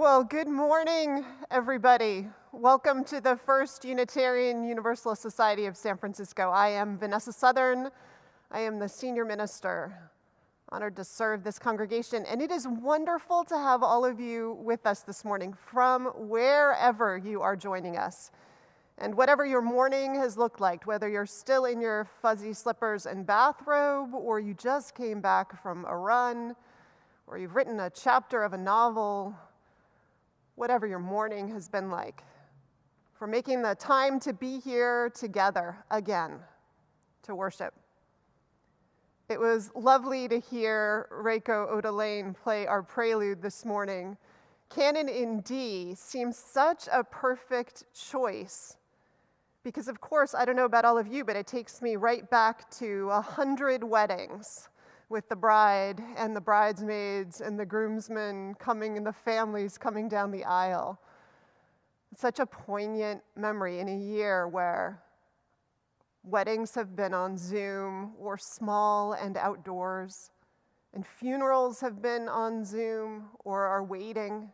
Well, good morning, everybody. Welcome to the First Unitarian Universalist Society of San Francisco. I am Vanessa Southern. I am the senior minister. Honored to serve this congregation, and it is wonderful to have all of you with us this morning from wherever you are joining us. And whatever your morning has looked like, whether you're still in your fuzzy slippers and bathrobe, or you just came back from a run, or you've written a chapter of a novel, whatever your morning has been like, for making the time to be here together again to worship. It was lovely to hear Reiko Odelaine play our prelude this morning. Canon in D seems such a perfect choice because, of course, I don't know about all of you, but it takes me right back to 100 weddings with the bride and the bridesmaids and the groomsmen coming and the families coming down the aisle. It's such a poignant memory in a year where weddings have been on Zoom or small and outdoors, and funerals have been on Zoom or are waiting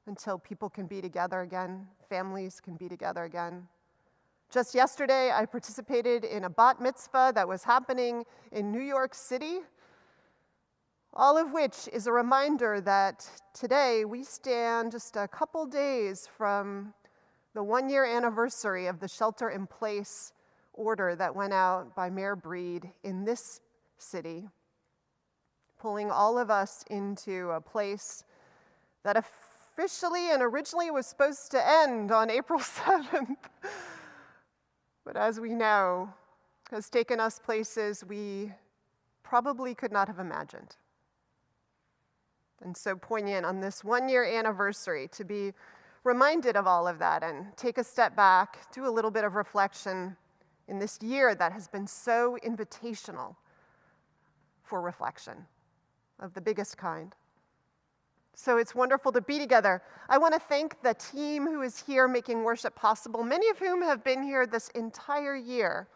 until people can be together again, families can be together again. Just yesterday, I participated in a bat mitzvah that was happening in New York City, all of which is a reminder that today we stand just a couple days from the one-year anniversary of the shelter-in-place order that went out by Mayor Breed in this city, pulling all of us into a place that officially and originally was supposed to end on April 7th, but as we know, has taken us places we probably could not have imagined. And so poignant on this one-year anniversary to be reminded of all of that and take a step back, do a little bit of reflection in this year that has been so invitational for reflection of the biggest kind. So it's wonderful to be together. I want to thank the team who is here making worship possible, many of whom have been here this entire year.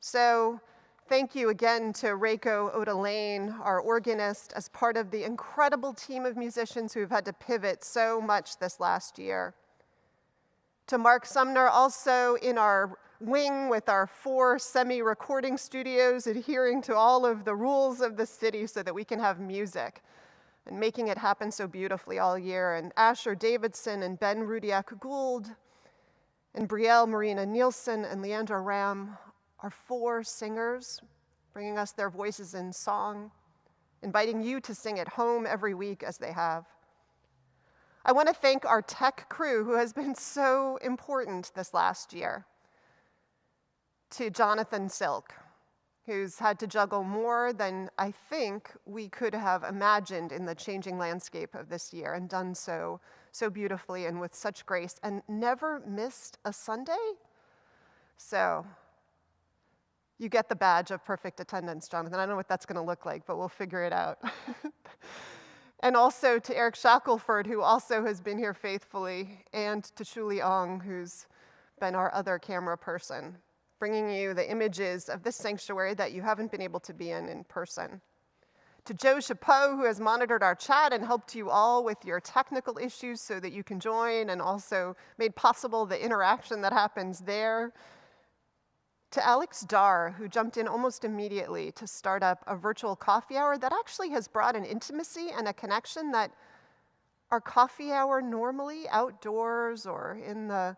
So thank you again to Reiko Odelaine, our organist, as part of the incredible team of musicians who have had to pivot so much this last year. To Mark Sumner, also in our wing with our 4 semi-recording studios, adhering to all of the rules of the city so that we can have music and making it happen so beautifully all year. And Asher Davidson and Ben Rudiak Gould and Brielle Marina Nielsen and Leandra Ram, our 4 singers, bringing us their voices in song, inviting you to sing at home every week as they have. I want to thank our tech crew who has been so important this last year. To Jonathan Silk, who's had to juggle more than I think we could have imagined in the changing landscape of this year, and done so beautifully and with such grace, and never missed a Sunday. So you get the badge of perfect attendance, Jonathan. I don't know what that's going to look like, but we'll figure it out. And also to Eric Shackelford, who also has been here faithfully, and to Shuli Ong, who's been our other camera person, bringing you the images of this sanctuary that you haven't been able to be in person. To Joe Chapeau, who has monitored our chat and helped you all with your technical issues so that you can join, and also made possible the interaction that happens there. To Alex Darr, who jumped in almost immediately to start up a virtual coffee hour that actually has brought an intimacy and a connection that our coffee hour normally outdoors or in the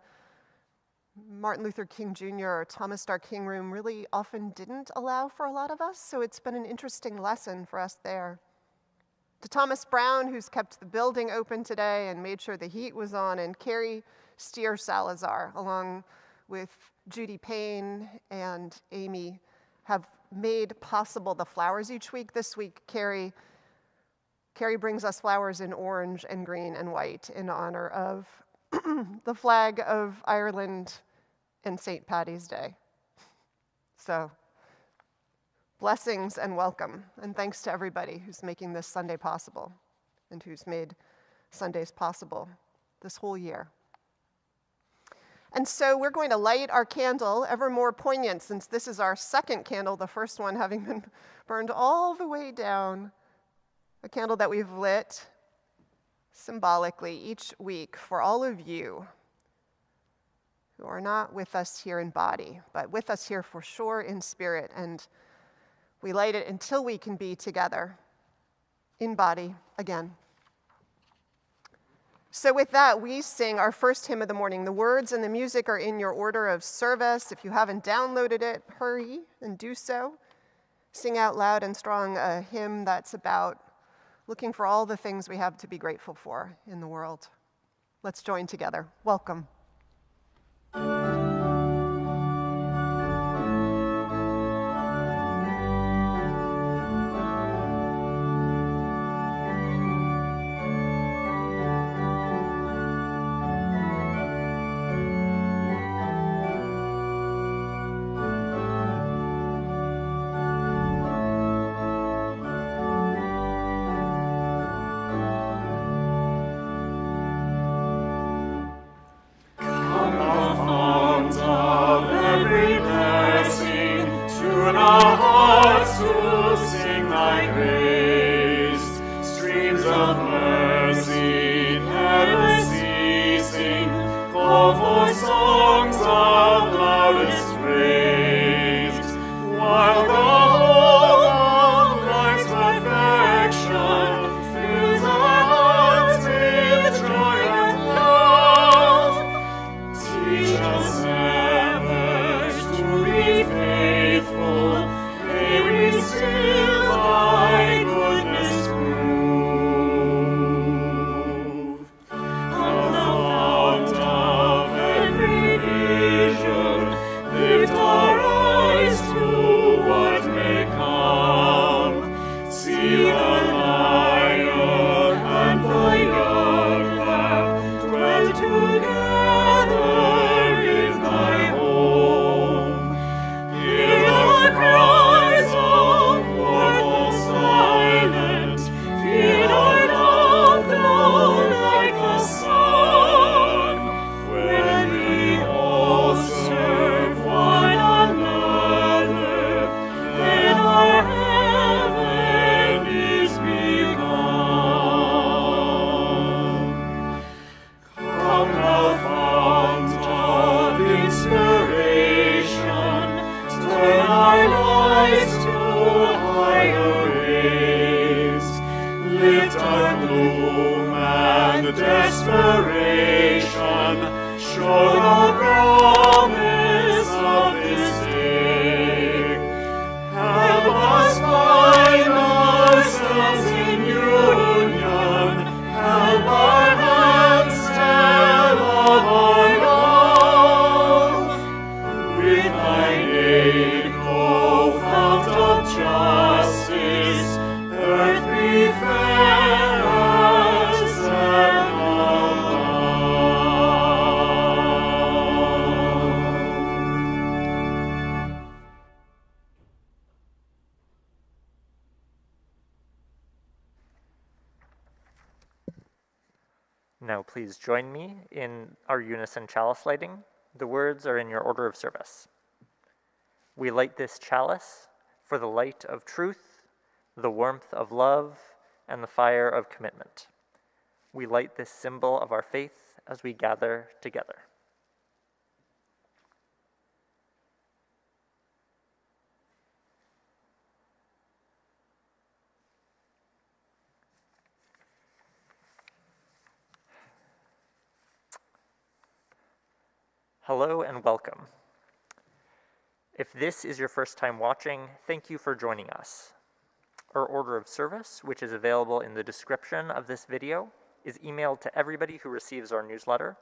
Martin Luther King Jr. or Thomas Starr King room really often didn't allow for a lot of us, so it's been an interesting lesson for us there. To Thomas Brown, who's kept the building open today and made sure the heat was on, and Carrie Steer Salazar, along with Judy Payne and Amy, have made possible the flowers each week. This week, Carrie brings us flowers in orange and green and white in honor of the flag of Ireland and St. Paddy's Day. So, blessings and welcome, and thanks to everybody who's making this Sunday possible and who's made Sundays possible this whole year. And so we're going to light our candle, ever more poignant since this is our second candle, the first one having been burned all the way down, a candle that we've lit symbolically each week for all of you who are not with us here in body, but with us here for sure in spirit. And we light it until we can be together in body again. So with that, we sing our first hymn of the morning. The words and the music are in your order of service. If you haven't downloaded it, hurry and do so. Sing out loud and strong a hymn that's about looking for all the things we have to be grateful for in the world. Let's join together. Welcome. Now please join me in our unison chalice lighting. The words are in your order of service. We light this chalice for the light of truth, the warmth of love, and the fire of commitment. We light this symbol of our faith as we gather together. Hello and welcome. If this is your first time watching, thank you for joining us. Our order of service, which is available in the description of this video, is emailed to everybody who receives our newsletter.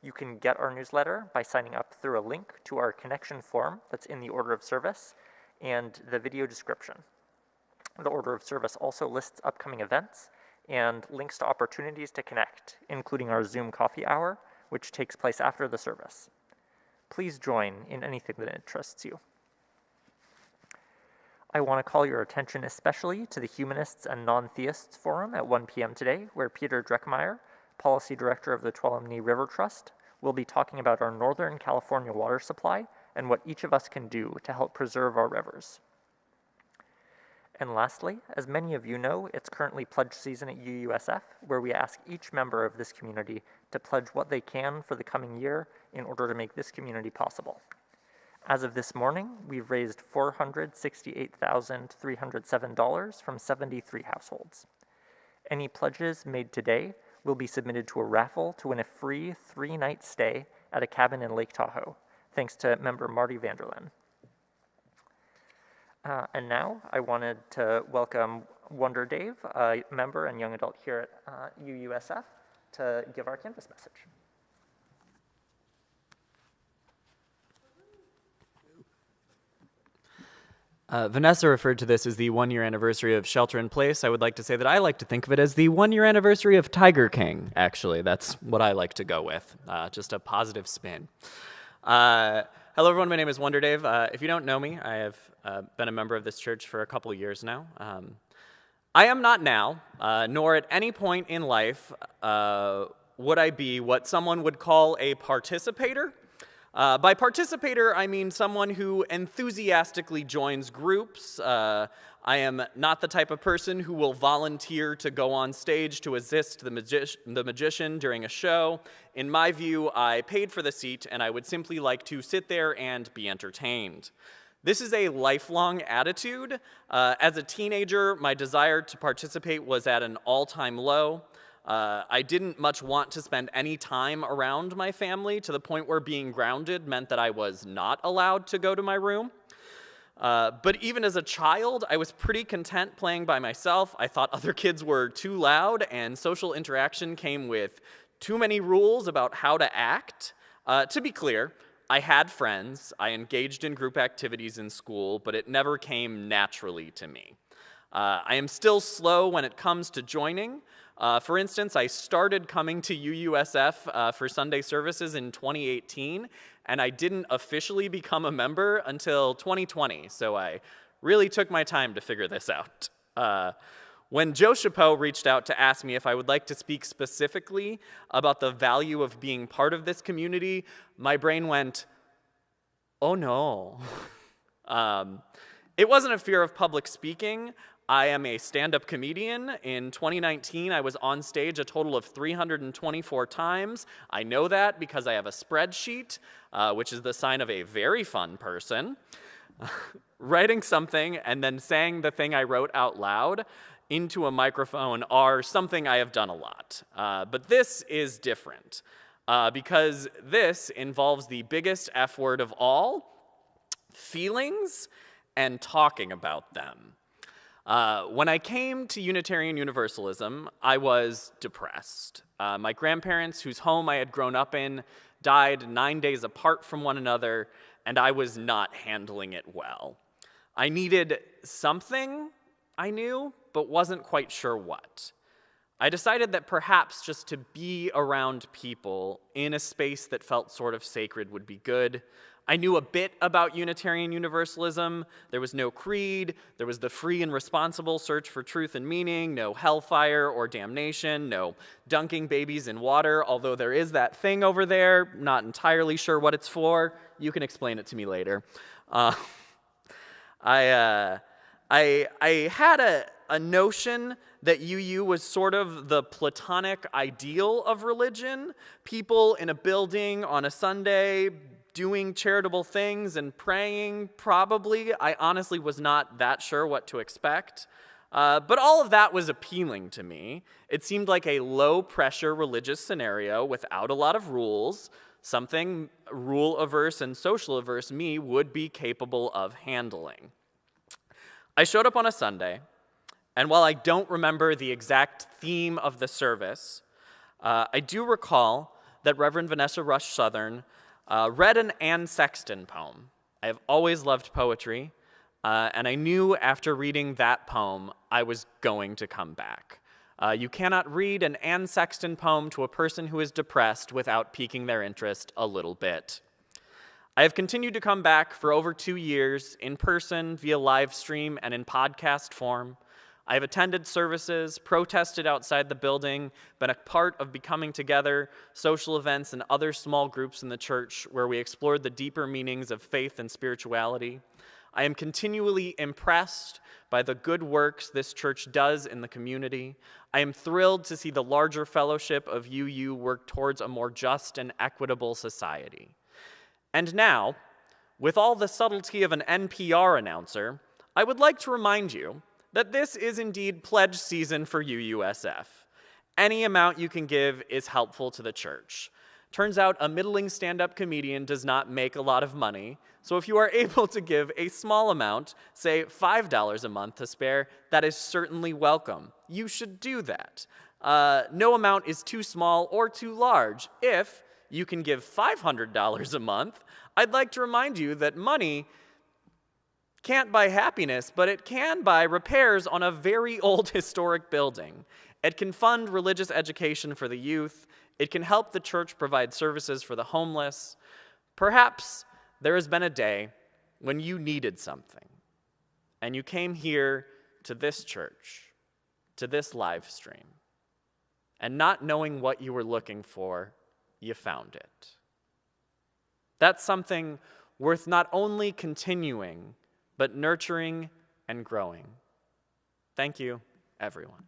You can get our newsletter by signing up through a link to our connection form that's in the order of service and the video description. The order of service also lists upcoming events and links to opportunities to connect, including our Zoom coffee hour, which takes place after the service. Please join in anything that interests you. I want to call your attention especially to the Humanists and Non-Theists Forum at 1 p.m. today, where Peter Dreckmeyer, Policy Director of the Tuolumne River Trust, will be talking about our Northern California water supply and what each of us can do to help preserve our rivers. And lastly, as many of you know, it's currently pledge season at UUSF, where we ask each member of this community to pledge what they can for the coming year in order to make this community possible. As of this morning, we've raised $468,307 from 73 households. Any pledges made today will be submitted to a raffle to win a free 3-night stay at a cabin in Lake Tahoe, thanks to member Marty Vanderlyn. And now I wanted to welcome Wonder Dave, a member and young adult here at UUSF, to give our Canvas message. Vanessa referred to this as the 1-year anniversary of Shelter in Place. I would like to say that I like to think of it as the 1-year anniversary of Tiger King, actually. That's what I like to go with, just a positive spin. Hello, everyone. My name is Wonder Dave. If you don't know me, I have been a member of this church for a couple years now. I am not now, nor at any point in life would I be what someone would call a participator. By participator, I mean someone who enthusiastically joins groups. I am not the type of person who will volunteer to go on stage to assist the magician during a show. In my view, I paid for the seat, and I would simply like to sit there and be entertained. This is a lifelong attitude. As a teenager, my desire to participate was at an all-time low. I didn't much want to spend any time around my family, to the point where being grounded meant that I was not allowed to go to my room. But even as a child, I was pretty content playing by myself. I thought other kids were too loud, and social interaction came with too many rules about how to act. To be clear, I had friends, I engaged in group activities in school, but it never came naturally to me. I am still slow when it comes to joining. For instance, I started coming to UUSF for Sunday services in 2018, and I didn't officially become a member until 2020, so I really took my time to figure this out. When Joe Chapeau reached out to ask me if I would like to speak specifically about the value of being part of this community, my brain went, oh no. It wasn't a fear of public speaking. I am a stand-up comedian. In 2019, I was on stage a total of 324 times. I know that because I have a spreadsheet, which is the sign of a very fun person. Writing something and then saying the thing I wrote out loud into a microphone are something I have done a lot. But this is different because this involves the biggest F word of all, feelings and talking about them. When I came to Unitarian Universalism, I was depressed. My grandparents, whose home I had grown up in, died 9 days apart from one another, and I was not handling it well. I needed something, I knew, but wasn't quite sure what. I decided that perhaps just to be around people in a space that felt sort of sacred would be good. I knew a bit about Unitarian Universalism. There was no creed, there was the free and responsible search for truth and meaning, no hellfire or damnation, no dunking babies in water, although there is that thing over there, not entirely sure what it's for. You can explain it to me later. I had a notion that UU was sort of the Platonic ideal of religion. People in a building on a Sunday doing charitable things and praying, probably. I honestly was not that sure what to expect. But all of that was appealing to me. It seemed like a low-pressure religious scenario without a lot of rules, something rule-averse and social-averse me would be capable of handling. I showed up on a Sunday, and while I don't remember the exact theme of the service, I do recall that Reverend Vanessa Rush Southern read an Anne Sexton poem. I have always loved poetry, and I knew after reading that poem I was going to come back. You cannot read an Anne Sexton poem to a person who is depressed without piquing their interest a little bit. I have continued to come back for over 2 years, in person, via live stream, and in podcast form. I have attended services, protested outside the building, been a part of Becoming Together, social events, and other small groups in the church where we explored the deeper meanings of faith and spirituality. I am continually impressed by the good works this church does in the community. I am thrilled to see the larger fellowship of UU work towards a more just and equitable society. And now, with all the subtlety of an NPR announcer, I would like to remind you that this is indeed pledge season for UUSF. Any amount you can give is helpful to the church. Turns out a middling stand-up comedian does not make a lot of money, so if you are able to give a small amount, say $5 a month to spare, that is certainly welcome. You should do that. No amount is too small or too large. If you can give $500 a month, I'd like to remind you that money can't buy happiness, but it can buy repairs on a very old historic building. It can fund religious education for the youth. It can help the church provide services for the homeless. Perhaps there has been a day when you needed something, and you came here to this church, to this live stream, and not knowing what you were looking for, you found it. That's something worth not only continuing, but nurturing and growing. Thank you, everyone.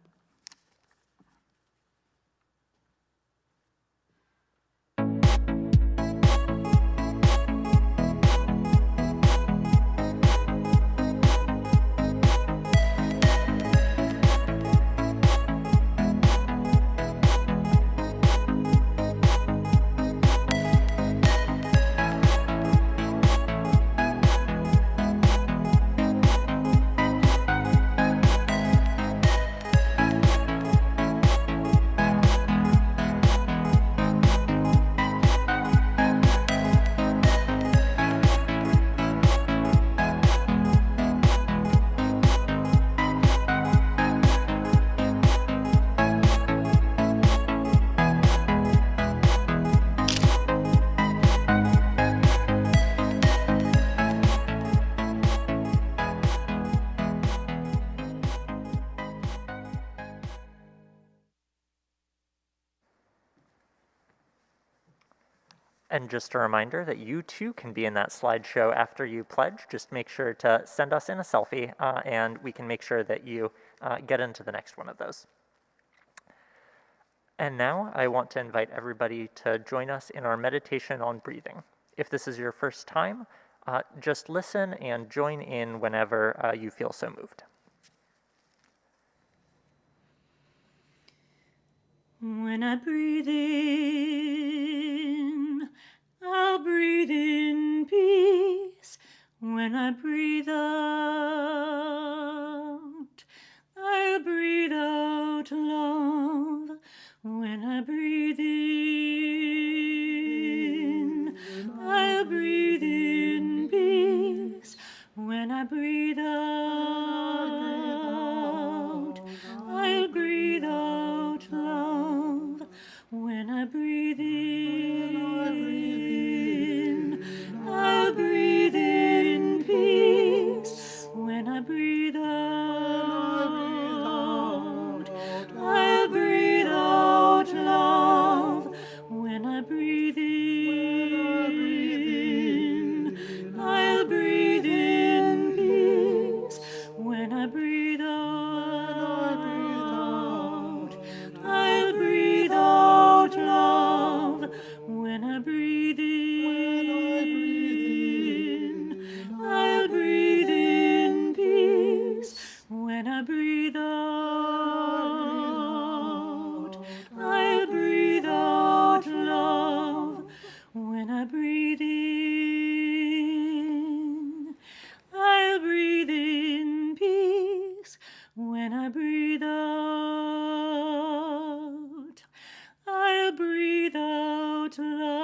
And just a reminder that you too can be in that slideshow after you pledge. Just make sure to send us in a selfie and we can make sure that you get into the next one of those. And now I want to invite everybody to join us in our meditation on breathing. If this is your first time, just listen and join in whenever you feel so moved. When I breathe in, I'll breathe in peace. When I breathe out, I'll breathe out love. When I breathe in, I'll breathe in peace. When I breathe out, I'll breathe out love. When I breathe in, I'll breathe in peace. When I breathe out, I'll breathe out love. When I breathe in, I'll breathe in peace. When I breathe out, I'll breathe out love. When I breathe in, I'll breathe in peace. When I breathe out, I'll breathe out love. When I breathe in, I'll breathe in peace. When I breathe out, I'll breathe out love.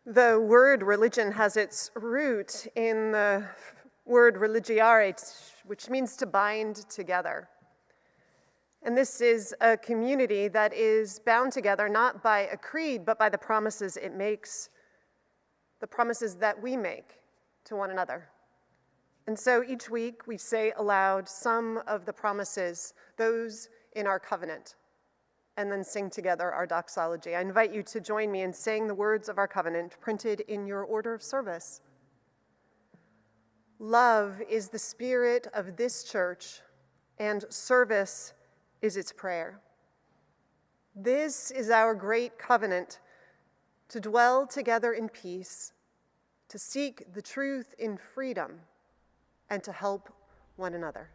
The word religion has its root in the word religiare, which means to bind together. And this is a community that is bound together not by a creed, but by the promises it makes, the promises that we make to one another. And so each week we say aloud some of the promises, those in our covenant, and then sing together our doxology. I invite you to join me in saying the words of our covenant printed in your order of service. Love is the spirit of this church, and service is its prayer. This is our great covenant, to dwell together in peace, to seek the truth in freedom, and to help one another.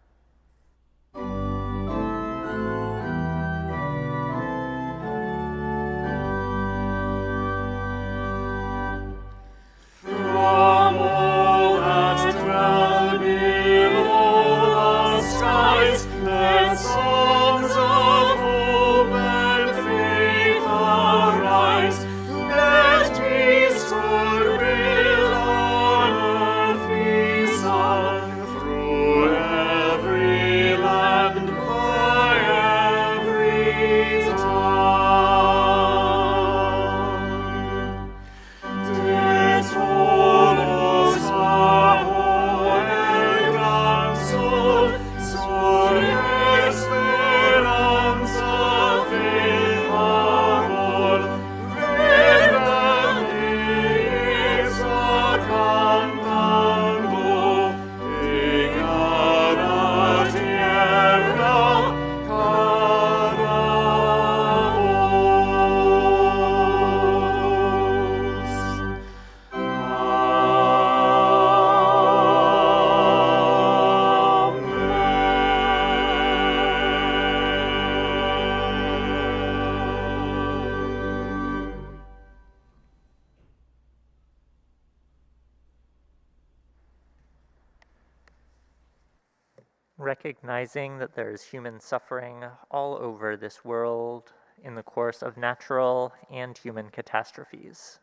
Recognizing that there is human suffering all over this world in the course of natural and human catastrophes,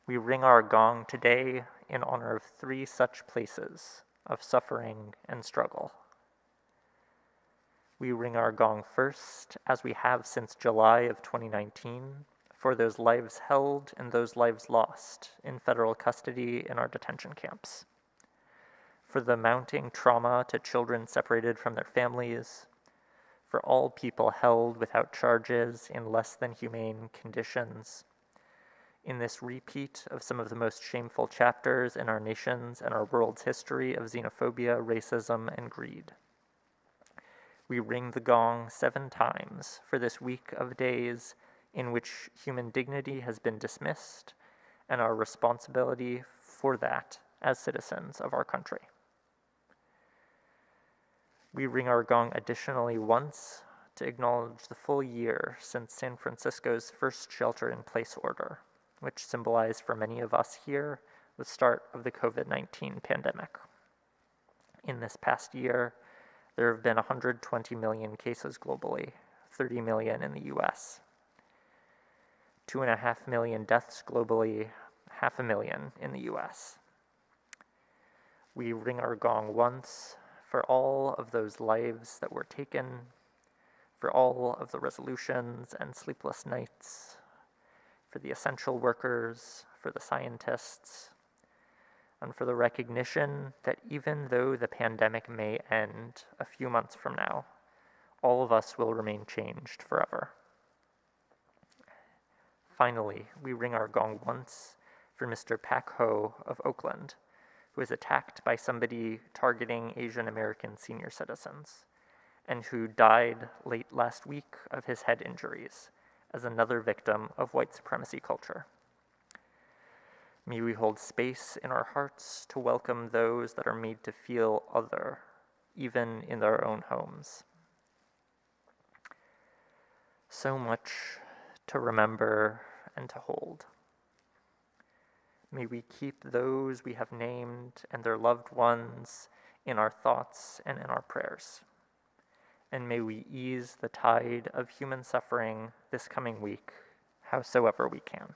we ring our gong today in honor of 3 such places of suffering and struggle. We ring our gong first, as we have since July of 2019, for those lives held and those lives lost in federal custody in our detention camps, for the mounting trauma to children separated from their families, for all people held without charges in less than humane conditions, in this repeat of some of the most shameful chapters in our nation's and our world's history of xenophobia, racism, and greed. We ring the gong 7 times for this week of days in which human dignity has been dismissed and our responsibility for that as citizens of our country. We ring our gong additionally once to acknowledge the full year since San Francisco's first shelter-in-place order, which symbolized for many of us here the start of the COVID-19 pandemic. In this past year, there have been 120 million cases globally, 30 million in the US. 2.5 million deaths globally, 500,000 in the US. We ring our gong once for all of those lives that were taken, for all of the resolutions and sleepless nights, for the essential workers, for the scientists, and for the recognition that even though the pandemic may end a few months from now, all of us will remain changed forever. Finally, we ring our gong once for Mr. Pak Ho of Oakland, who was attacked by somebody targeting Asian American senior citizens, and who died late last week of his head injuries as another victim of white supremacy culture. May we hold space in our hearts to welcome those that are made to feel other, even in their own homes. So much to remember and to hold. May we keep those we have named and their loved ones in our thoughts and in our prayers. And may we ease the tide of human suffering this coming week, howsoever we can.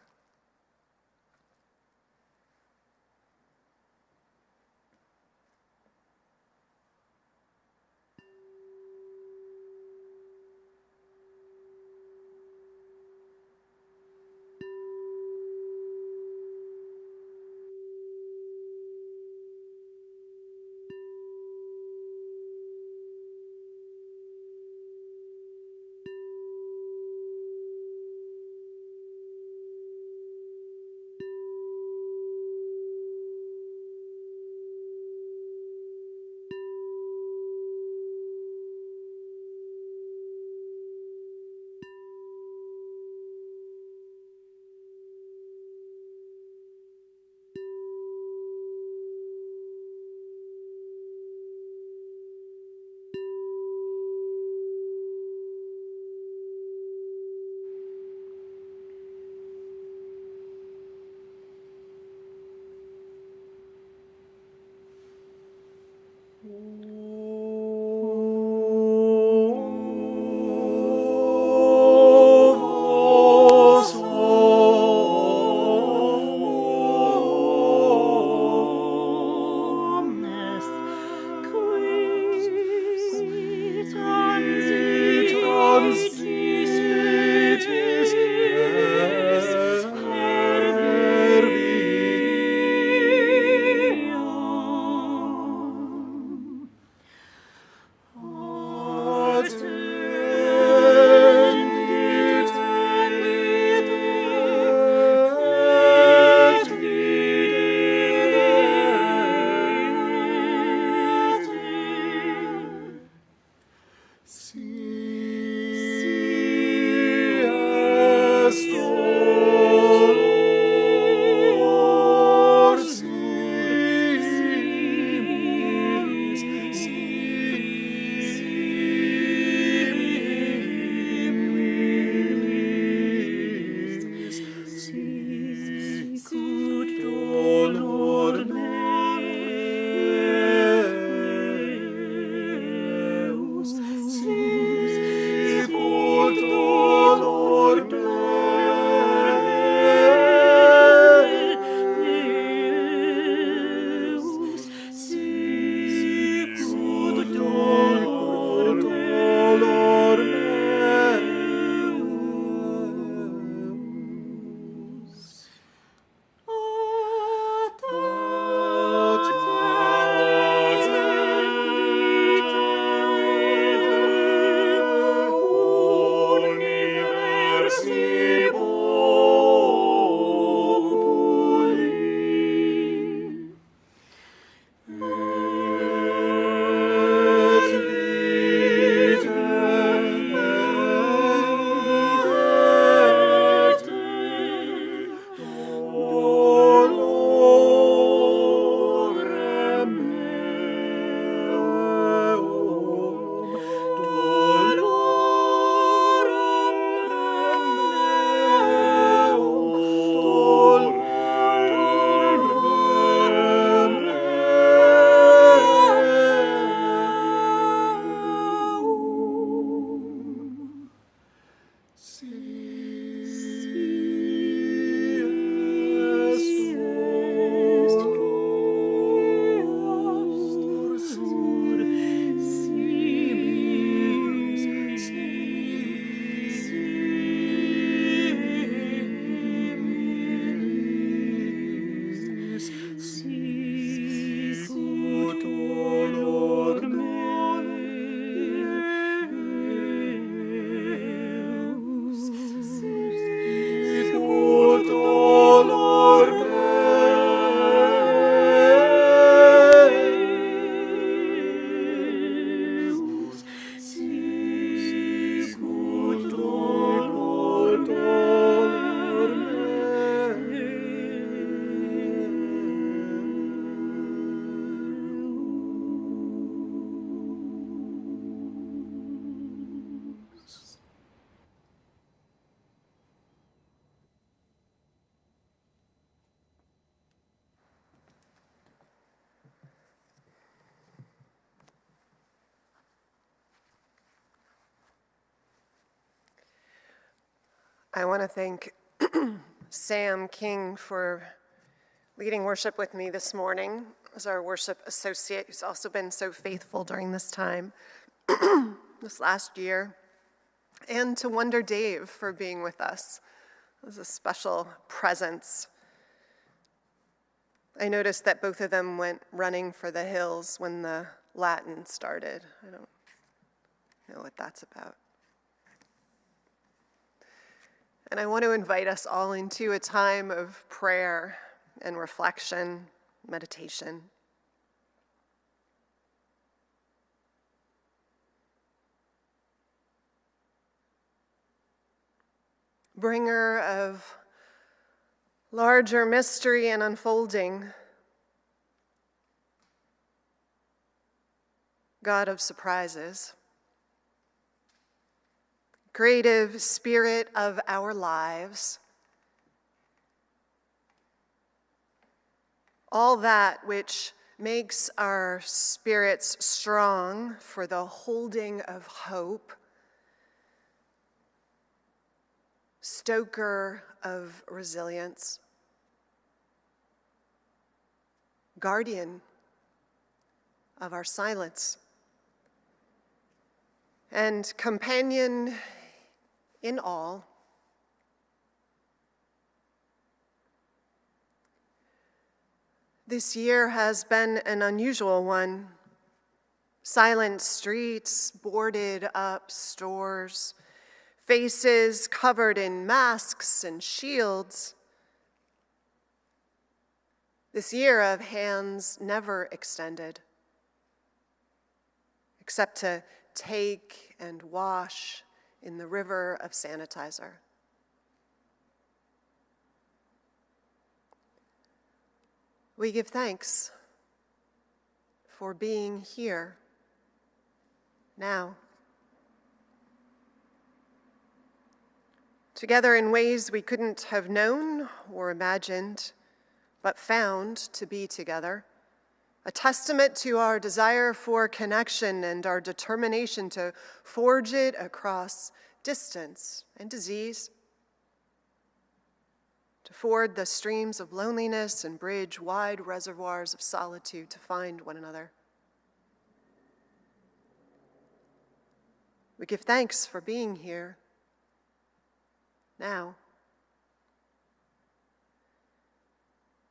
I want to thank Sam King for leading worship with me this morning as our worship associate, who's also been so faithful during this time, this last year, and to Wonder Dave for being with us. It was a special presence. I noticed that both of them went running for the hills when the Latin started. I don't know what that's about. And I want to invite us all into a time of prayer and reflection, meditation. Bringer of larger mystery and unfolding, God of surprises, creative spirit of our lives, all that which makes our spirits strong for the holding of hope, stoker of resilience, guardian of our silence, and companion in all. This year has been an unusual one. Silent streets, boarded up stores, faces covered in masks and shields. This year of hands never extended, except to take and wash in the river of sanitizer. We give thanks for being here now, together in ways we couldn't have known or imagined, but found to be together, a testament to our desire for connection and our determination to forge it across distance and disease, to ford the streams of loneliness and bridge wide reservoirs of solitude to find one another. We give thanks for being here now,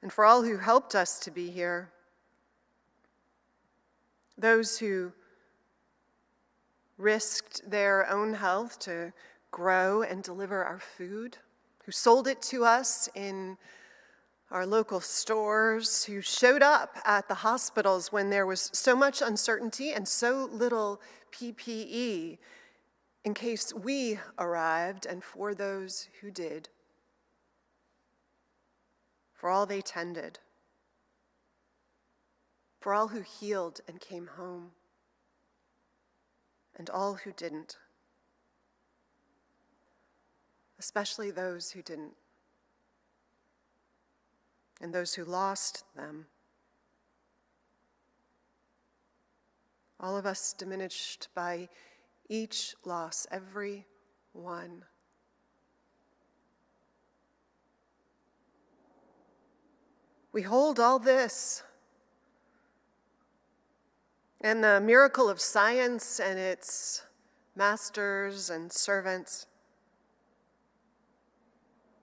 and for all who helped us to be here, those who risked their own health to grow and deliver our food, who sold it to us in our local stores, who showed up at the hospitals when there was so much uncertainty and so little PPE in case we arrived, and for those who did, for all they tended, for all who healed and came home, and all who didn't, especially those who didn't, and those who lost them. All of us diminished by each loss, every one. We hold all this and the miracle of science and its masters and servants,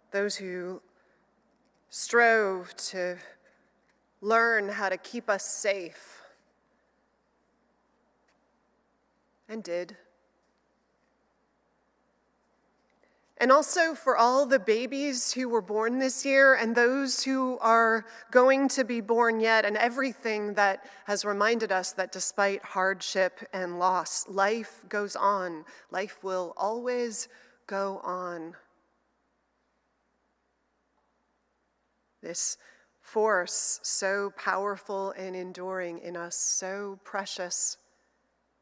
those who strove to learn how to keep us safe, and did. And also for all the babies who were born this year and those who are going to be born yet, and everything that has reminded us that despite hardship and loss, life goes on. Life will always go on. This force so powerful and enduring in us, so precious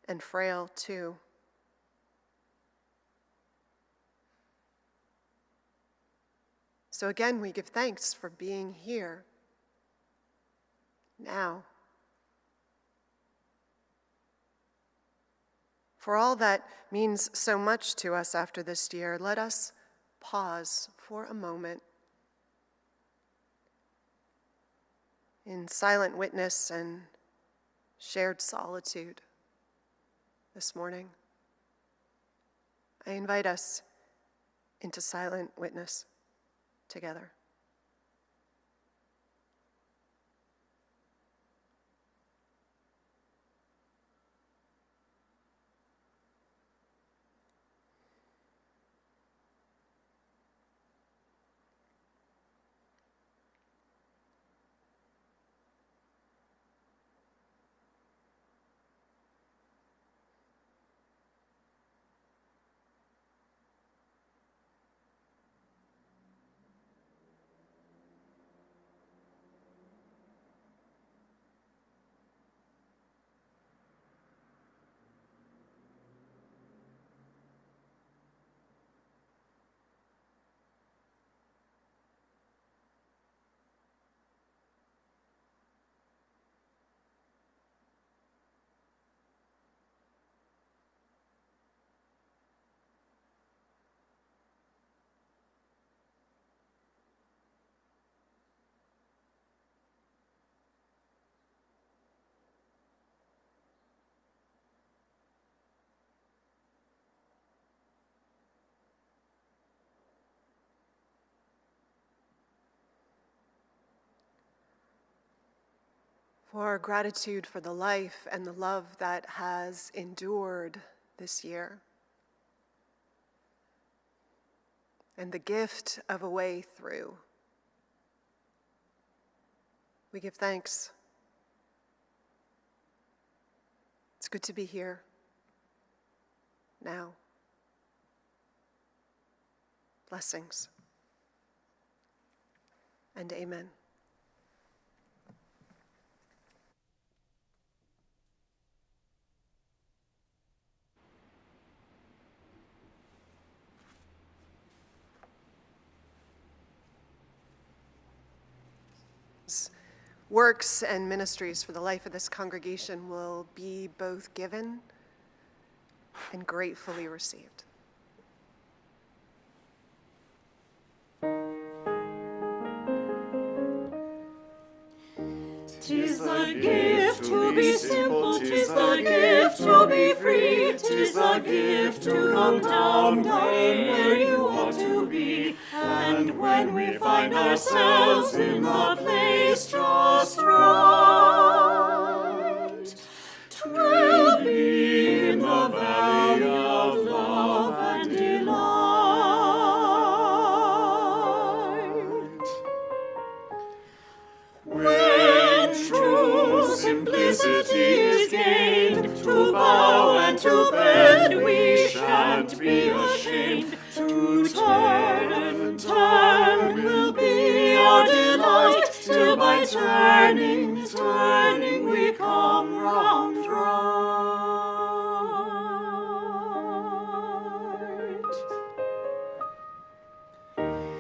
and frail too. So again, we give thanks for being here now. For all that means so much to us after this year, let us pause for a moment in silent witness and shared solitude this morning. I invite us into silent witness together. for gratitude for the life and the love that has endured this year, and the gift of a way through. We give thanks. It's good to be here now. Blessings and amen. Works and ministries for the life of this congregation will be both given and gratefully received. Tis the gift to be simple, tis the gift to be free, tis the gift to come down where you ought to be. And when we find ourselves in the place just right, 'twill be in the valley of love and delight. When true simplicity is gained, to bow and to bend we shan't be ashamed. To turn and turn will be our delight, till by turning, turning we come round right.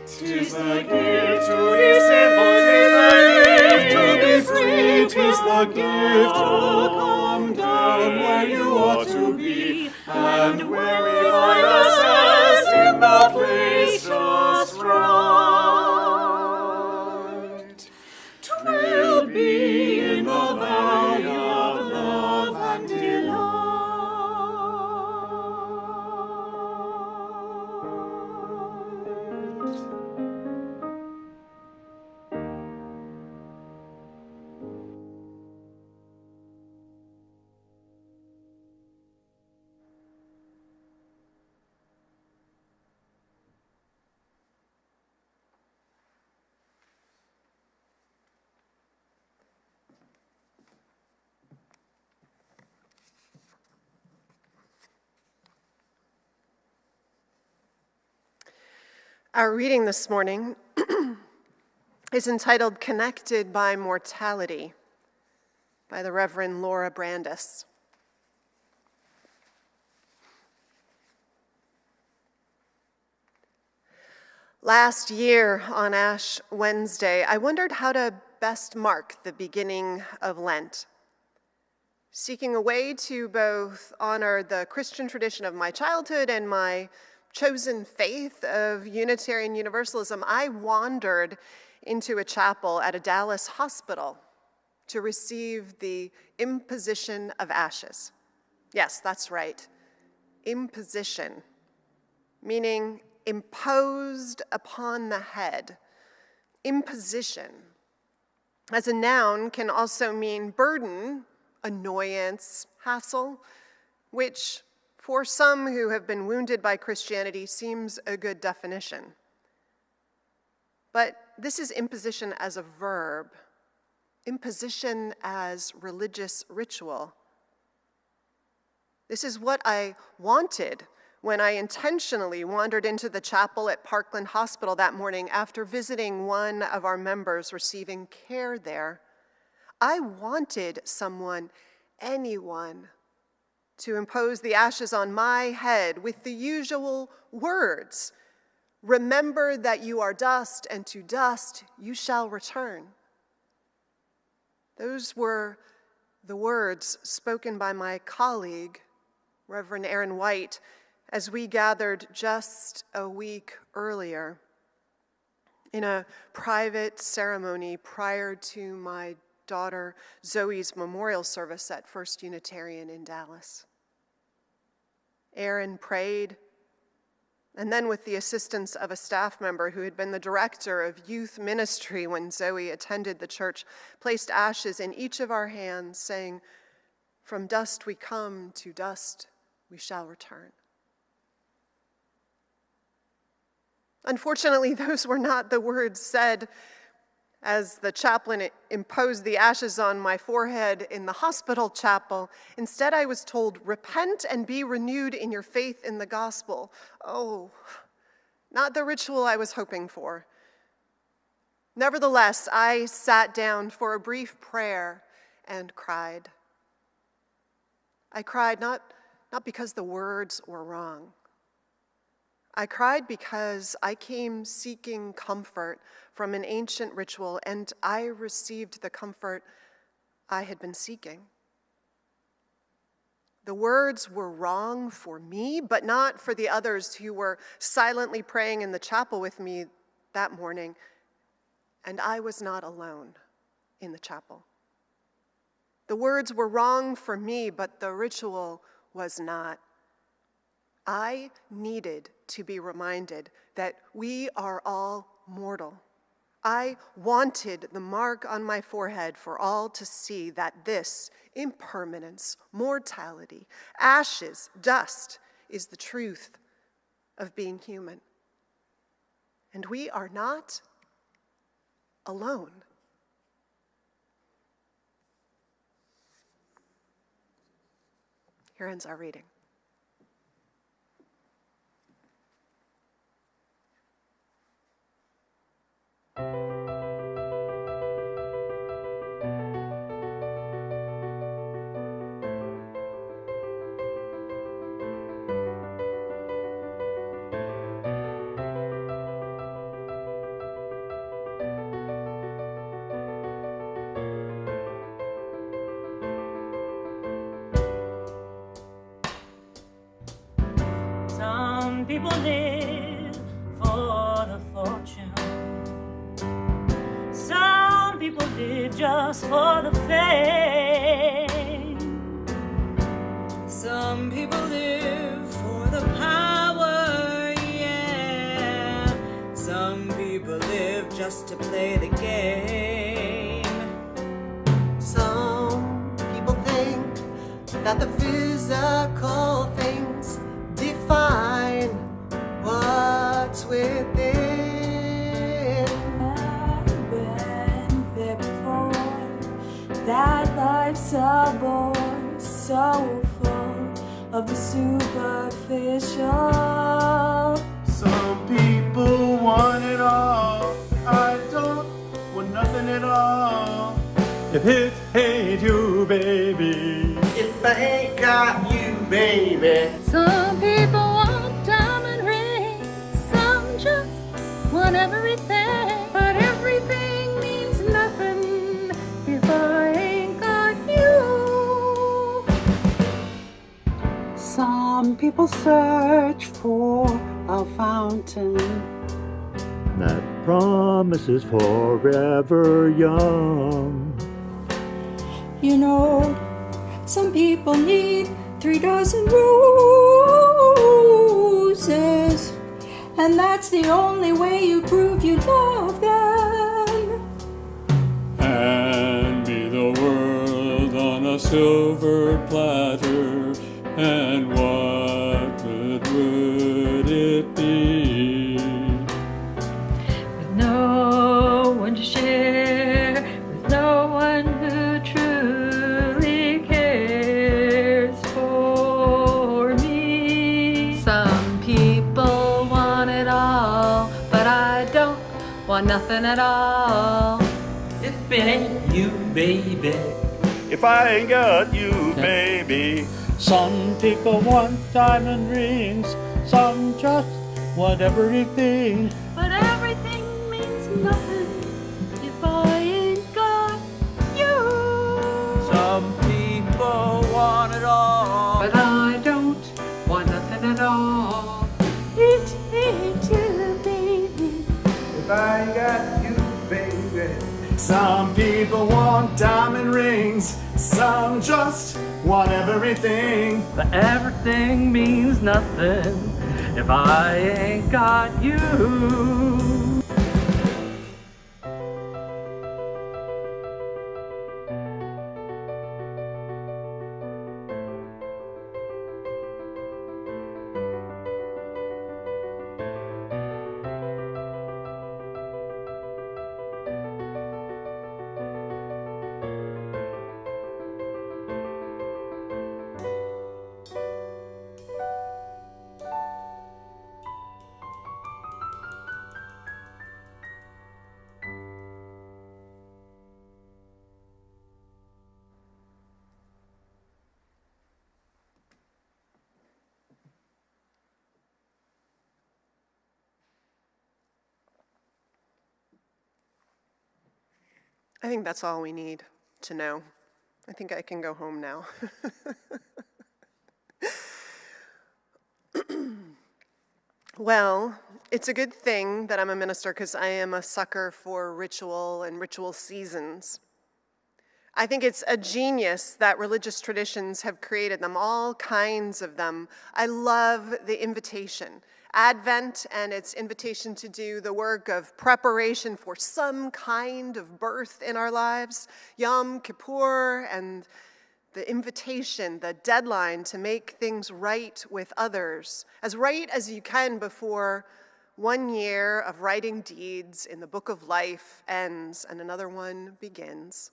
'Tis the gift to be simple, 'tis the gift to be free, 'tis the gift to come down where you ought to be. And where we find ourselves in the place just right, 'twill be in the valley of love and delight. Our reading this morning is entitled Connected by Mortality by the Reverend Laura Brandis. Last year on Ash Wednesday, I wondered how to best mark the beginning of Lent, seeking a way to both honor the Christian tradition of my childhood and my chosen faith of Unitarian Universalism. I wandered into a chapel at a Dallas hospital to receive the imposition of ashes. Yes, that's right, imposition, meaning imposed upon the head. Imposition, as a noun, can also mean burden, annoyance, hassle, which for some who have been wounded by Christianity seems a good definition. But this is imposition as a verb, imposition as religious ritual. This is what I wanted when I intentionally wandered into the chapel at Parkland Hospital that morning after visiting one of our members receiving care there. I wanted someone, anyone, to impose the ashes on my head with the usual words, "Remember that you are dust, and to dust you shall return." Those were the words spoken by my colleague, Reverend Aaron White, as we gathered just a week earlier in a private ceremony prior to my daughter Zoe's memorial service at First Unitarian in Dallas. Aaron prayed, And then, with the assistance of a staff member who had been the director of youth ministry when Zoe attended the church, placed ashes in each of our hands, saying, "From dust we come, to dust we shall return." Unfortunately, those were not the words said as the chaplain imposed the ashes on my forehead in the hospital chapel. Instead, I was told, "Repent and be renewed in your faith in the gospel." Oh, not the ritual I was hoping for. Nevertheless, I sat down for a brief prayer and cried. I cried not because the words were wrong. I cried because I came seeking comfort from an ancient ritual, and I received the comfort I had been seeking. The words were wrong for me, but not for the others who were silently praying in the chapel with me that morning, and I was not alone in the chapel. The words were wrong for me, but the ritual was not. I needed to be reminded that we are all mortal. I wanted the mark on my forehead for all to see that this impermanence, mortality, ashes, dust is the truth of being human. And we are not alone. Here ends our reading. Some people live for the fortune. Some people live just for the fame. Some people live for the power, yeah. Some people live just to play the game. Some people think that the physical things define what's within. I've been there before. That life's a bore, so full of the superficial. Some people want it all. I don't want nothing at all. If it ain't you, baby. If I ain't got you, baby. Some people want diamond rings, some just want everything, but everything means nothing if I ain't got you. Some people search for a fountain that promises forever young. You know, some people need 3 dozen roses, and that's the only way you prove you love them. And be the world on a silver platter, and what good would it be? With no one to share, with no one who truly cares for me. Some people want it all, but I don't want nothing at all. If it ain't you, baby. If I ain't got you, baby. Some people want diamond rings, some just want everything. But everything means nothing if I ain't got you. Some people want it all, But I don't want nothing at all. It ain't you, baby. If I ain't got you, baby. Some people want diamond rings, some just want everything. but everything means nothing if I ain't got you. I think that's all we need to know. I think I can go home now. Well, it's a good thing that I'm a minister because I am a sucker for ritual and ritual seasons. I think it's a genius that religious traditions have created them, all kinds of them. I love the invitation. Advent and its invitation to do the work of preparation for some kind of birth in our lives. Yom Kippur and the invitation, the deadline to make things right with others, as right as you can before 1 year of writing deeds in the book of life ends and another one begins.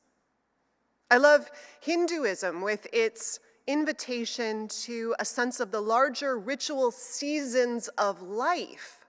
I love Hinduism with its invitation to a sense of the larger ritual seasons of life.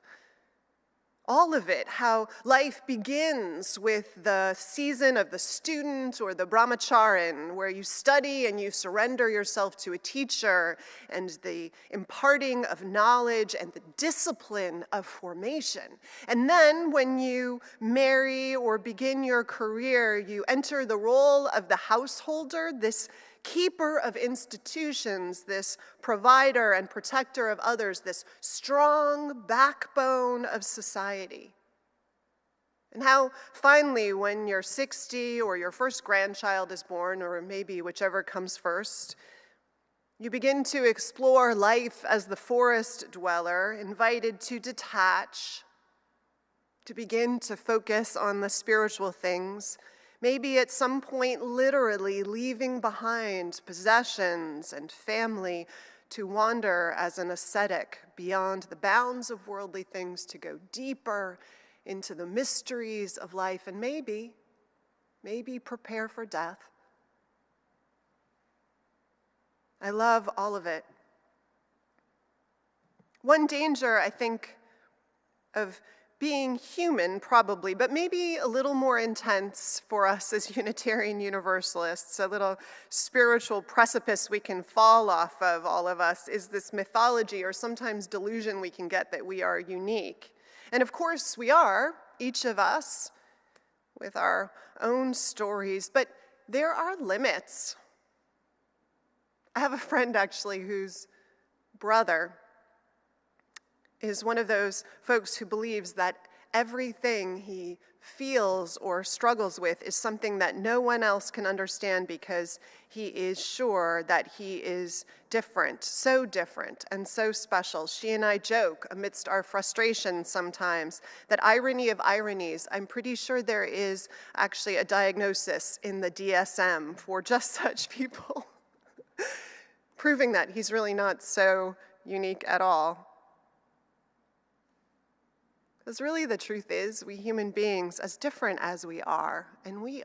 All of it, how life begins with the season of the student or the brahmacharin, where you study and you surrender yourself to a teacher, and the imparting of knowledge and the discipline of formation. And then when you marry or begin your career, you enter the role of the householder, this keeper of institutions, this provider and protector of others, this strong backbone of society. And how finally, when you're 60 or your first grandchild is born, or maybe whichever comes first, you begin to explore life as the forest dweller, invited to detach, to begin to focus on the spiritual things, maybe at some point literally leaving behind possessions and family to wander as an ascetic beyond the bounds of worldly things, to go deeper into the mysteries of life, and maybe prepare for death. I love all of it. One danger, I think, of being human, probably, but maybe a little more intense for us as Unitarian Universalists, a little spiritual precipice we can fall off of, all of us, is this mythology or sometimes delusion we can get that we are unique. And of course we are, each of us, with our own stories, but there are limits. I have a friend, actually, whose brother is one of those folks who believes that everything he feels or struggles with is something that no one else can understand because he is sure that he is different, and so special. She and I joke amidst our frustration sometimes that irony of ironies, I'm pretty sure there is actually a diagnosis in the DSM for just such people, proving that he's really not so unique at all. Because really the truth is, we human beings, as different as we are, and we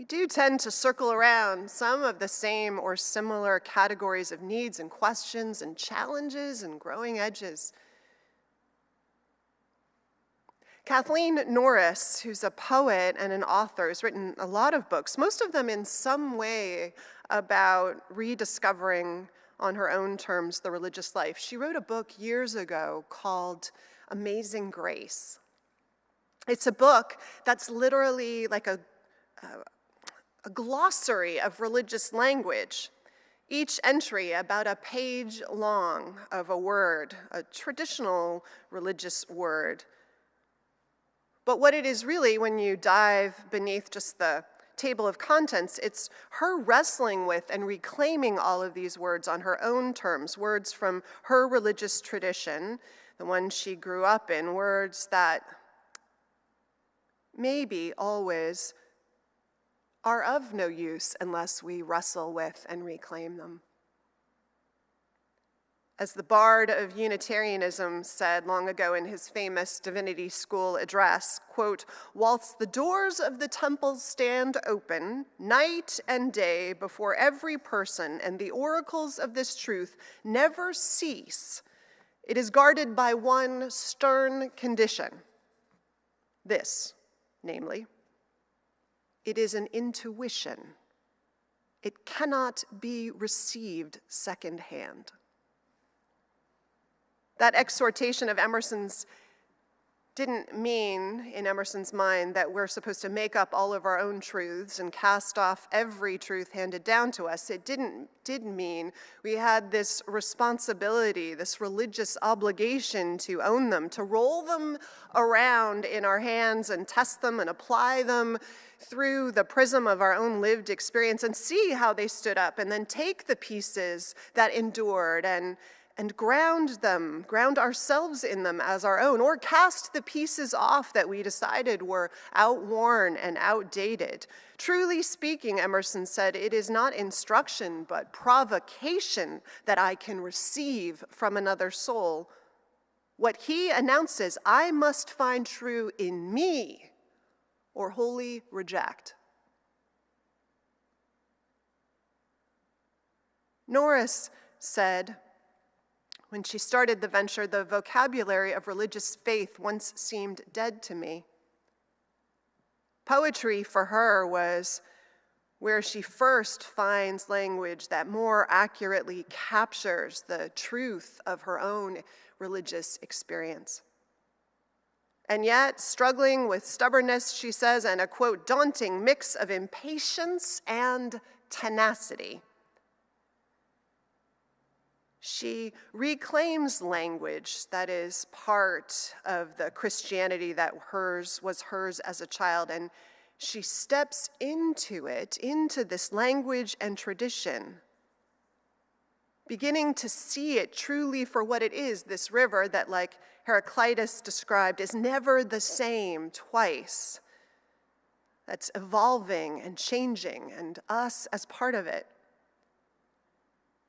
do tend to circle around some of the same or similar categories of needs and questions and challenges and growing edges. Kathleen Norris, who's a poet and an author, has written a lot of books, most of them in some way about rediscovering on her own terms the religious life. She wrote a book years ago called Amazing Grace. It's a book that's literally like a glossary of religious language. Each entry about a page long of a word, a traditional religious word. But what it is really, when you dive beneath just the table of contents, it's her wrestling with and reclaiming all of these words on her own terms, words from her religious tradition, the one she grew up in, words that maybe always are of no use unless we wrestle with and reclaim them. As the bard of Unitarianism said long ago in his famous Divinity School address, quote, "Whilst the doors of the temple stand open night and day before every person, and the oracles of this truth never cease, it is guarded by one stern condition. This, namely, it is an intuition. It cannot be received secondhand." That exhortation of Emerson's didn't mean, in Emerson's mind, that we're supposed to make up all of our own truths and cast off every truth handed down to us. It did mean we had this responsibility, this religious obligation to own them, to roll them around in our hands and test them and apply them through the prism of our own lived experience and see how they stood up, and then take the pieces that endured and ground ourselves in them as our own, or cast the pieces off that we decided were outworn and outdated. Truly speaking, Emerson said, it is not instruction, but provocation that I can receive from another soul. What he announces, I must find true in me, or wholly reject. Norris said, when she started the venture, the vocabulary of religious faith once seemed dead to me. Poetry for her was where she first finds language that more accurately captures the truth of her own religious experience. And yet, struggling with stubbornness, she says, and a, quote, daunting mix of impatience and tenacity, she reclaims language that is part of the Christianity that was hers as a child, and she steps into it, into this language and tradition, beginning to see it truly for what it is, this river that, like Heraclitus described, is never the same twice, that's evolving and changing, and us as part of it.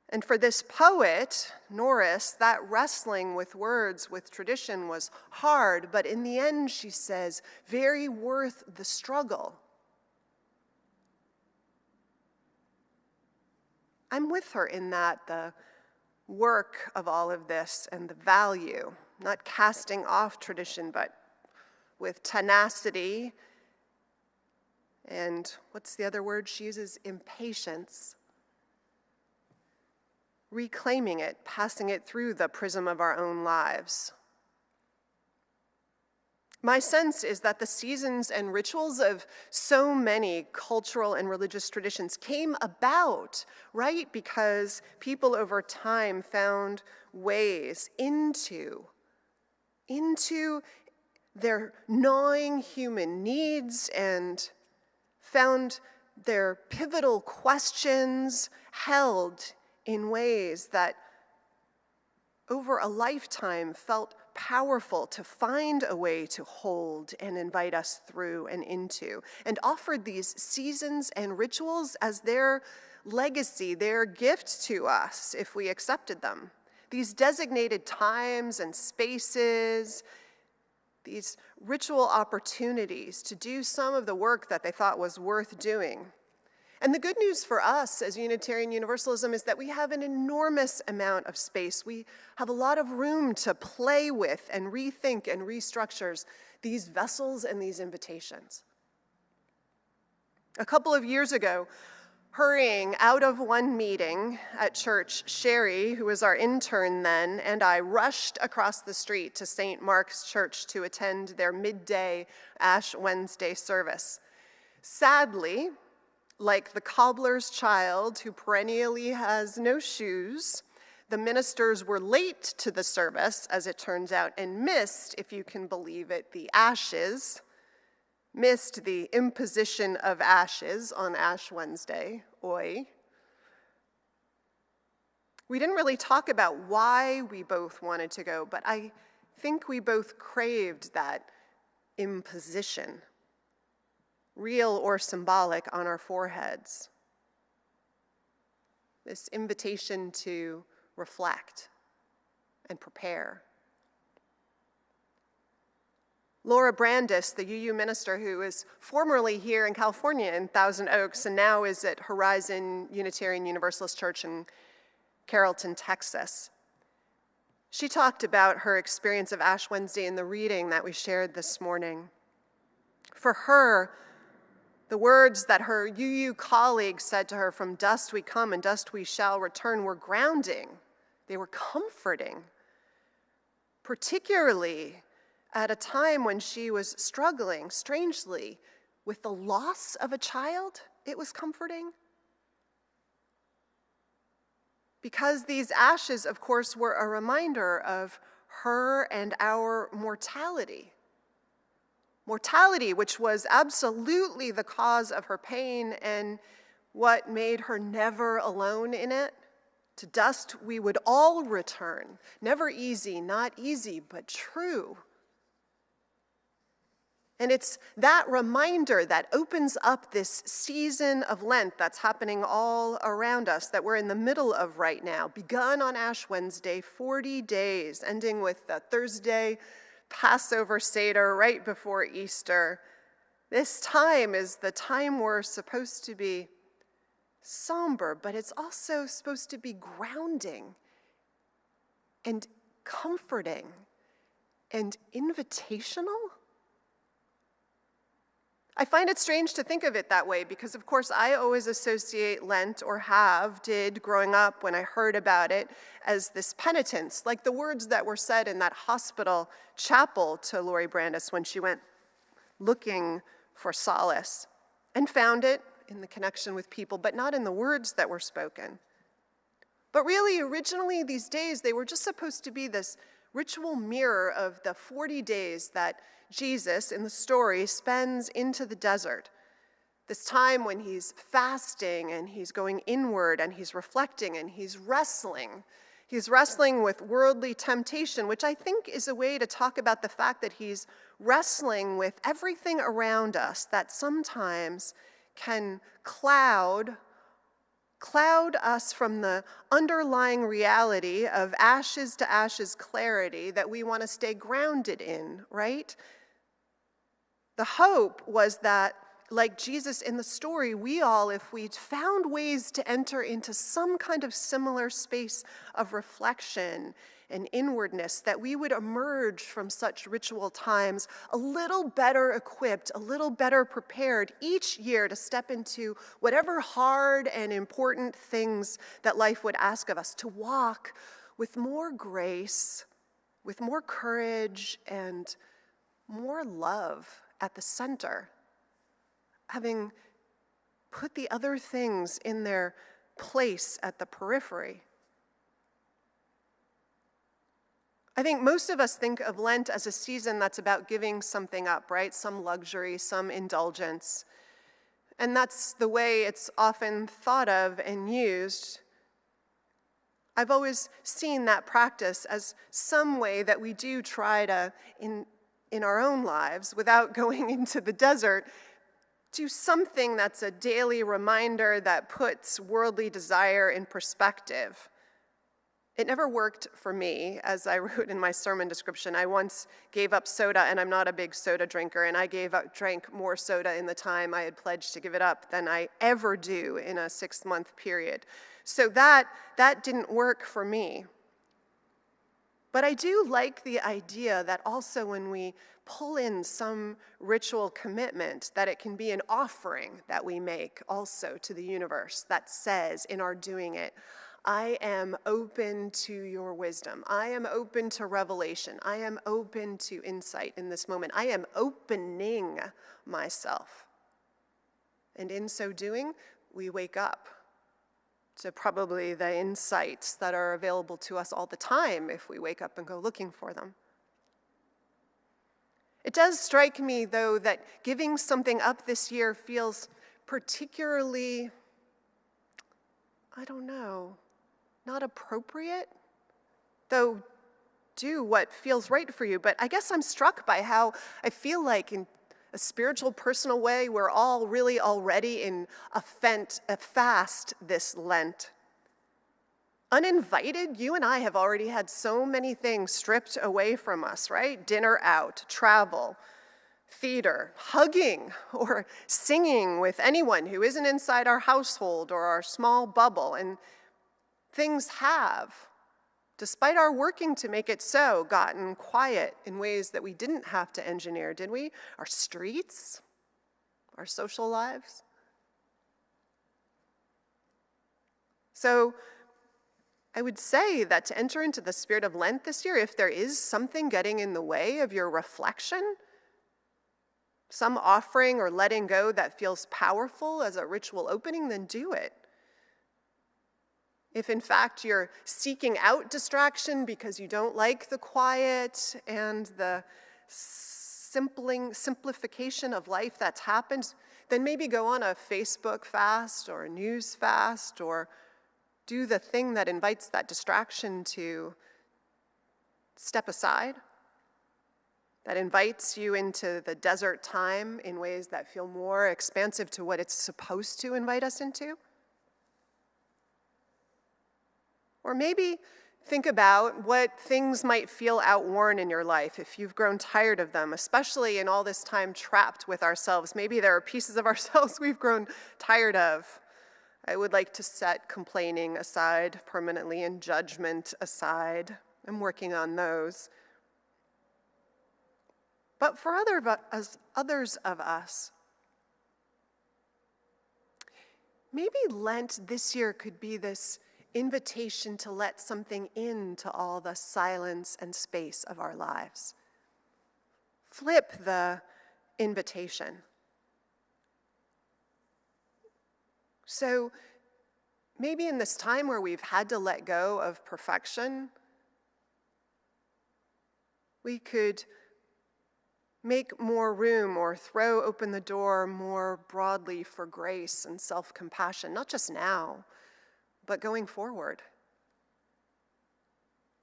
And for this poet, Norris, that wrestling with words, with tradition was hard, but in the end, she says, very worth the struggle. I'm with her in that, the work of all of this and the value, not casting off tradition, but with tenacity and what's the other word she uses? Impatience. Reclaiming it, passing it through the prism of our own lives. My sense is that the seasons and rituals of so many cultural and religious traditions came about, right, because people over time found ways into their gnawing human needs and found their pivotal questions held in ways that over a lifetime felt powerful to find a way to hold and invite us through and into, and offered these seasons and rituals as their legacy, their gift to us if we accepted them. These designated times and spaces, these ritual opportunities to do some of the work that they thought was worth doing. And the good news for us as Unitarian Universalism is that we have an enormous amount of space. We have a lot of room to play with and rethink and restructure these vessels and these invitations. A couple of years ago, hurrying out of one meeting at church, Sherry, who was our intern then, and I rushed across the street to St. Mark's Church to attend their midday Ash Wednesday service. Sadly, like the cobbler's child who perennially has no shoes, the ministers were late to the service, as it turns out, and missed, if you can believe it, the ashes missed the imposition of ashes on Ash Wednesday, oi. We didn't really talk about why we both wanted to go, but I think we both craved that imposition, real or symbolic, on our foreheads. This invitation to reflect and prepare. Laura Brandis, the UU minister who is formerly here in California in Thousand Oaks and now is at Horizon Unitarian Universalist Church in Carrollton, Texas. She talked about her experience of Ash Wednesday in the reading that we shared this morning. For her, the words that her UU colleagues said to her, "From dust we come and dust we shall return," were grounding. They were comforting, particularly at a time when she was struggling, strangely, with the loss of a child. It was comforting. Because these ashes, of course, were a reminder of her and our mortality. Mortality, which was absolutely the cause of her pain and what made her never alone in it. To dust we would all return. Never easy, not easy, but true. And it's that reminder that opens up this season of Lent that's happening all around us, that we're in the middle of right now, begun on Ash Wednesday, 40 days, ending with the Thursday Passover Seder right before Easter. This time is the time we're supposed to be somber, but it's also supposed to be grounding and comforting and invitational. I find it strange to think of it that way because, of course, I always associate Lent, or did growing up when I heard about it, as this penitence, like the words that were said in that hospital chapel to Lori Brandis when she went looking for solace and found it in the connection with people, but not in the words that were spoken. But really, originally, these days, they were just supposed to be this ritual mirror of the 40 days that Jesus, in the story, spends into the desert. This time when he's fasting and he's going inward and he's reflecting and he's wrestling. He's wrestling with worldly temptation, which I think is a way to talk about the fact that he's wrestling with everything around us that sometimes can cloud us from the underlying reality of ashes to ashes clarity that we want to stay grounded in, right? The hope was that, like Jesus in the story, we all, if we found ways to enter into some kind of similar space of reflection and inwardness, that we would emerge from such ritual times a little better equipped, a little better prepared each year to step into whatever hard and important things that life would ask of us, to walk with more grace, with more courage, and more love at the center, having put the other things in their place at the periphery. I think most of us think of Lent as a season that's about giving something up, right? Some luxury, some indulgence. And that's the way it's often thought of and used. I've always seen that practice as some way that we do try to, in our own lives, without going into the desert, do something that's a daily reminder that puts worldly desire in perspective. It never worked for me, as I wrote in my sermon description. I once gave up soda, and I'm not a big soda drinker, and I drank more soda in the time I had pledged to give it up than I ever do in a 6-month period. So that didn't work for me. But I do like the idea that also when we pull in some ritual commitment, that it can be an offering that we make also to the universe that says in our doing it, I am open to your wisdom. I am open to revelation. I am open to insight in this moment. I am opening myself. And in so doing, we wake up to probably the insights that are available to us all the time if we wake up and go looking for them. It does strike me, though, that giving something up this year feels particularly, I don't know, not appropriate. Though, do what feels right for you. But I guess I'm struck by how I feel like in a spiritual, personal way, we're all really already in a fast this Lent. Uninvited, you and I have already had so many things stripped away from us, right? Dinner out, travel, theater, hugging, or singing with anyone who isn't inside our household or our small bubble. And things have, despite our working to make it so, gotten quiet in ways that we didn't have to engineer, did we? Our streets, our social lives. So I would say that to enter into the spirit of Lent this year, if there is something getting in the way of your reflection, some offering or letting go that feels powerful as a ritual opening, then do it. If in fact you're seeking out distraction because you don't like the quiet and the simplification of life that's happened, then maybe go on a Facebook fast or a news fast, or do the thing that invites that distraction to step aside, that invites you into the desert time in ways that feel more expansive to what it's supposed to invite us into. Or maybe think about what things might feel outworn in your life if you've grown tired of them, especially in all this time trapped with ourselves. Maybe there are pieces of ourselves we've grown tired of. I would like to set complaining aside permanently and judgment aside. I'm working on those. But for others of us, maybe Lent this year could be this invitation to let something into all the silence and space of our lives. Flip the invitation. So maybe in this time where we've had to let go of perfection, we could make more room or throw open the door more broadly for grace and self-compassion, not just now, but going forward.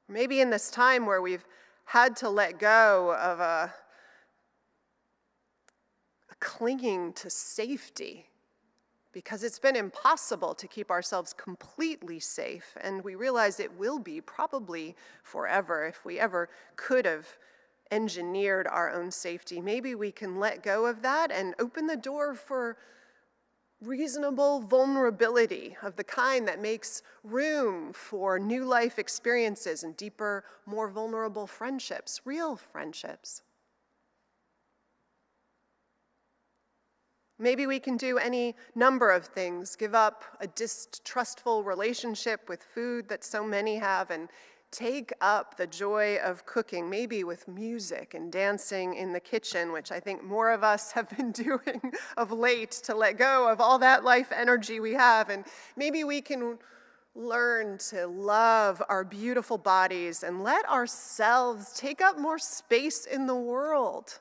Maybe in this time where we've had to let go of a clinging to safety because it's been impossible to keep ourselves completely safe, and we realize it will be probably forever if we ever could have engineered our own safety. Maybe we can let go of that and open the door for reasonable vulnerability of the kind that makes room for new life experiences and deeper, more vulnerable friendships, real friendships. Maybe we can do any number of things, give up a distrustful relationship with food that so many have, and take up the joy of cooking, maybe with music and dancing in the kitchen, which I think more of us have been doing of late to let go of all that life energy we have. And maybe we can learn to love our beautiful bodies and let ourselves take up more space in the world.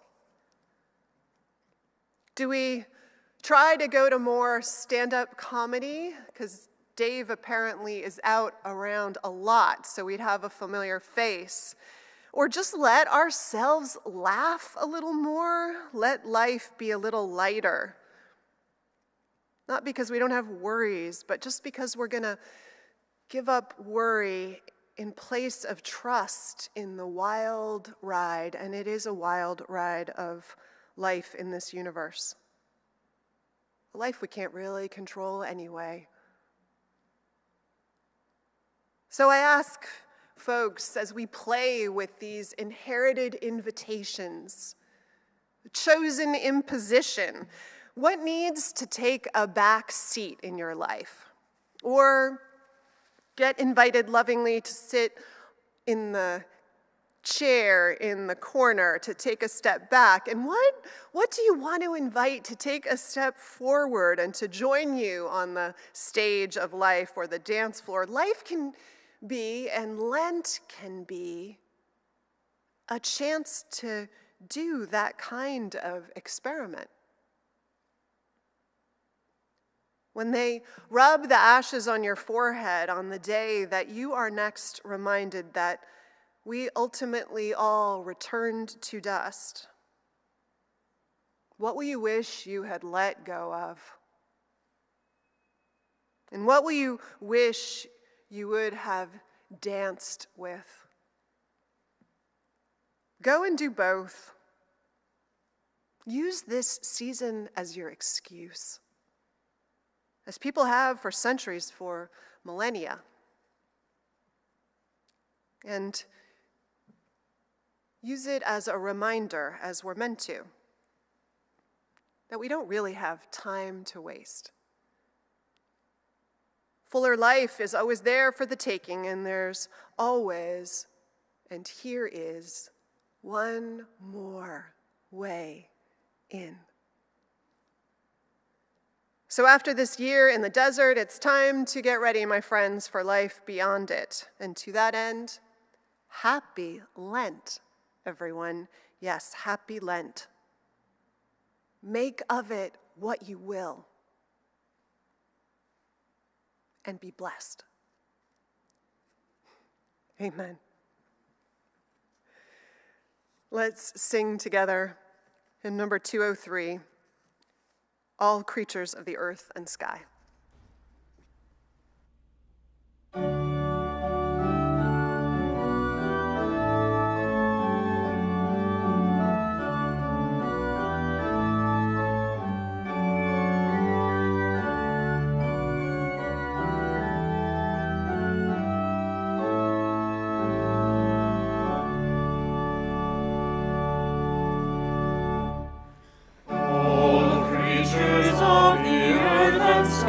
Do we try to go to more stand-up comedy? Because Dave apparently is out around a lot, so we'd have a familiar face. Or just let ourselves laugh a little more, let life be a little lighter. Not because we don't have worries, but just because we're gonna give up worry in place of trust in the wild ride, and it is a wild ride of life in this universe. A life we can't really control anyway. So I ask folks, as we play with these inherited invitations, chosen imposition, what needs to take a back seat in your life? Or get invited lovingly to sit in the chair in the corner, to take a step back? And what do you want to invite to take a step forward and to join you on the stage of life or the dance floor? Life can be, and Lent can be, a chance to do that kind of experiment. When they rub the ashes on your forehead on the day that you are next reminded that we ultimately all returned to dust, what will you wish you had let go of? And what will you wish you would have danced with? Go and do both. Use this season as your excuse, as people have for centuries, for millennia. And use it as a reminder, as we're meant to, that we don't really have time to waste. Fuller life is always there for the taking, and there's always, and here is, one more way in. So after this year in the desert, it's time to get ready, my friends, for life beyond it. And to that end, happy Lent, everyone. Yes, happy Lent. Make of it what you will. And be blessed. Amen. Let's sing together hymn number 203, All Creatures of the Earth and Sky. All creatures of the earth and sky,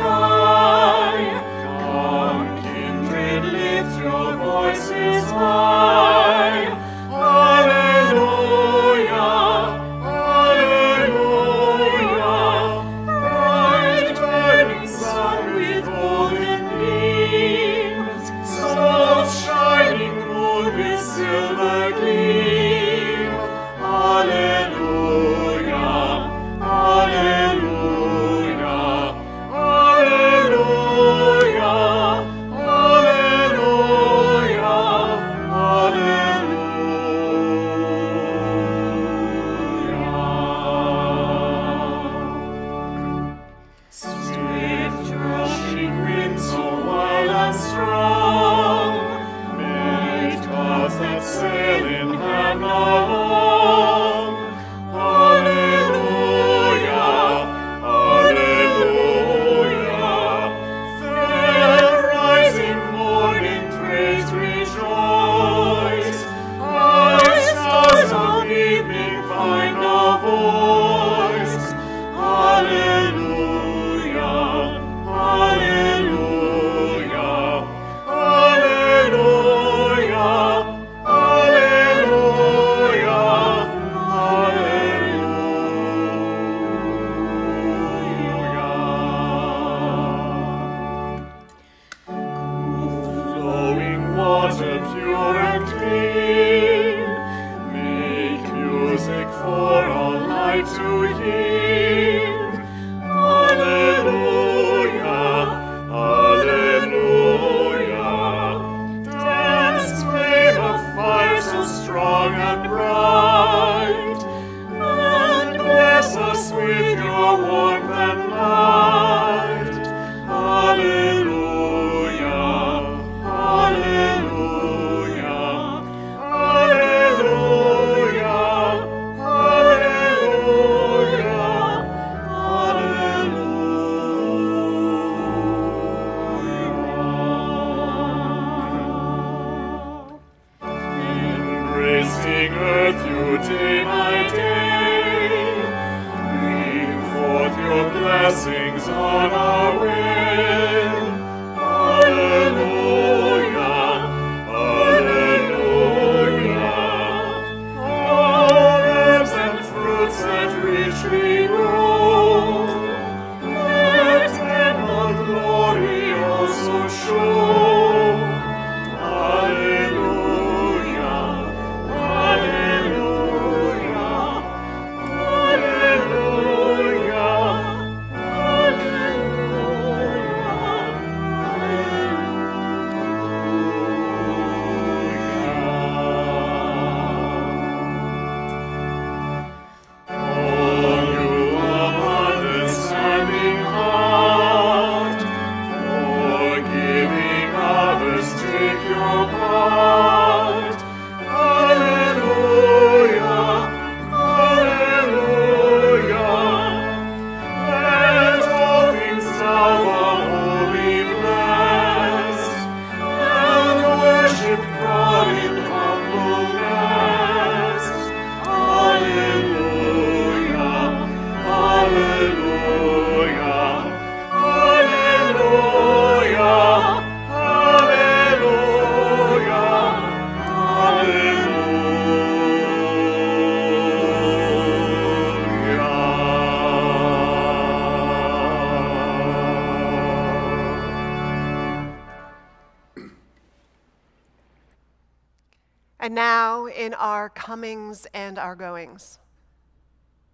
and now in our comings and our goings.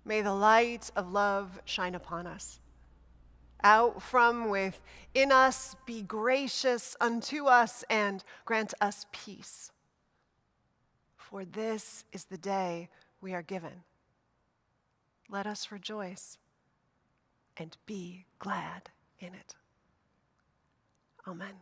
May the light of love shine upon us. Out from within us, be gracious unto us and grant us peace. For this is the day we are given. Let us rejoice and be glad in it. Amen.